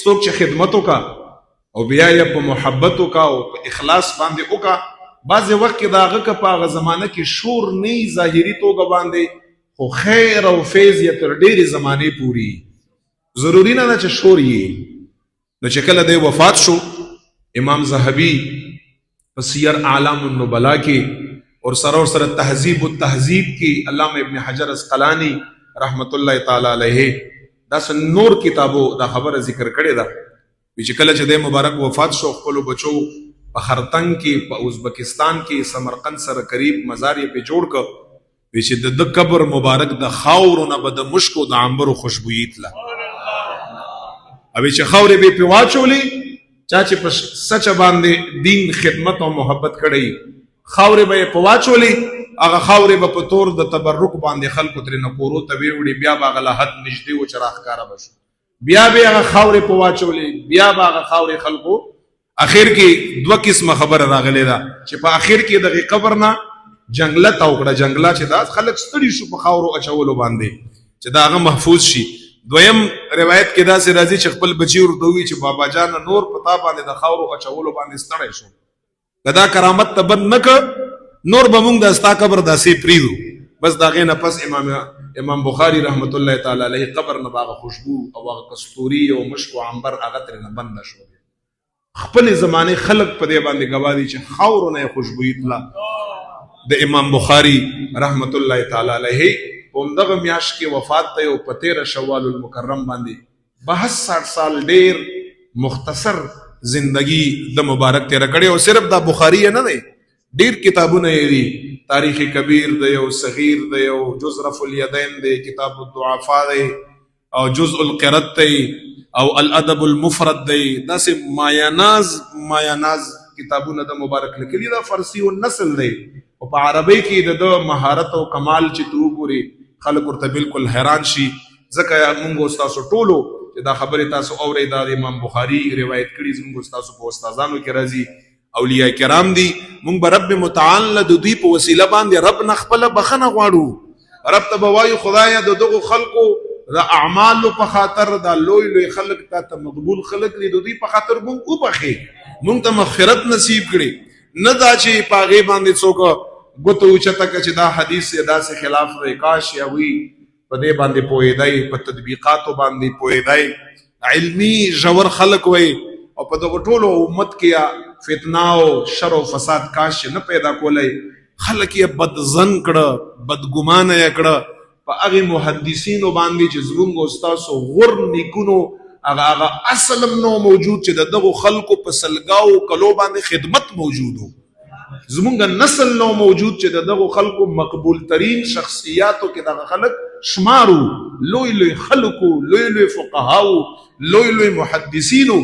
څوک چې خدمت وکا او بیا یې په محبت وکا او په اخلاص باندې وکا، بعض وخت کې داغه که په هغه زمانه کې شور نه ظاهري توګه باندې، خو خیر او فیض یې تر ډېرې زمانې پوری. ضروري نه ده چې شور یې. نو چې کله دی وفات شو، امام ذهبي په سیر اعلام النبلا کې اور سره تهذیب التهذیب کې علامه ابن حجر اسقلانی رحمت الله تعالی علیه دا نور کتابو دا خبره ذکر کړې ده چې کله چې د مبارک وفات شو، خپل بچو په خرطنګ کې په ازبکستان کې سمرقند سره قریب مزار یې په جوړ ک، چې د قبر مبارک د خاورو نه به د مشکو د عنبرو خوشبویي تله، او چې خاورې به په واچولې، چا چې په سچ باندې دین خدمت او محبت کړی، خاورې به په واچولې، هغه خاورې به په تور د تبرک باندې خلکو ترې نه کورو ته ویوړي، بیا به هغه له حد نږدې و چې راښکاره به شو، بیا به هغه خاورې په واچولې، بیا به هغه خاورې خلکو. اخر کې دوه قسمه خبره راغلی ده چې په اخر کې دغه قبر نه جنگلت او کړه، جنگلا چې دا خلک ستړي شو په خاورو اچولو باندې چې دا هغه محفوظ شي. دویم روایت کې دا سي راځي چې خپل بچی ورته وی چې بابا جان نور پتا باندې د خاورو اچولو باندې ستړی شو، دا کرامت ته بند نک، نور به موږ د استا قبر داسې پریدو. بس دا غینه پس امام بخاری رحمت الله تعالی علیه قبر نه باغ خوشبو او هغه کستوري او مشک او عنبر هغه تر نه بند شو. خپل زمانه خلق په دې باندې گواهی چې خاورو نه خوشبوئی تلا. د امام بخاری رحمت الله تعالی علیه په دغه میاش کې وفات ته او په 13 شوال المکرم باندې 62 سال ډیر مختصر زندگی د مبارک تیر کړي. او صرف د بخاری نه دی، ډیر کتابونه یې دي، تاریخ کبیر دی او صغیر دی او جزء رفع الیدین دی، کتاب الضعفاء دی او جزء القرط دی او الادب المفرد دی. داسې مایاناز کتابونه د مبارک لیکلي دا فارسی او نسل دی او په عربی کې د مهارت او کمال چې تو ګوري خلک ورته بالکل حیران شي. ځکه موږ تاسو ټولو چې دا خبره تاسو اورئ دا د امام بخاری روایت کړي، موږ تاسو په استادانو کې راځي، اولیاء کرام دي، موږ به رب متعال د دوی په وسیله باندې رب نه خپل بخنه غواړو. رب ته بوایو خدایا د دغه خلقو د اعمال په خاطر دا لوی خلق ته مقبول خلق دي، د دوی په خاطر موږ وبخي، موږ ته مغفرت نصیب کړي، نه دا چې پاغه باندې څوک ګوتو چته چې دا حدیث دا سه خلاف دی، کاش یا وی په دې باندې پوهیدای، په تطبیقاتو باندې پوهیدای، علمی جوور خلق وي او په دغه ټولو امت کې فتنه او شر او فساد کاش نه پیدا کولای. خلک یې بدظن کړه، بدګمانه یې کړه په هغه محدثینو باندې چې زمونږ استادو غور نیکونو هغه اصل نو موجود چې دغه خلکو په سلګاو کلو باندې خدمت موجودو، زمونږ نسل نو موجود چې دغه خلکو مقبول ترین شخصیاتو کې دغه خلک شمارو، لوی خلکو، لوی فقهاو، لوی محدثینو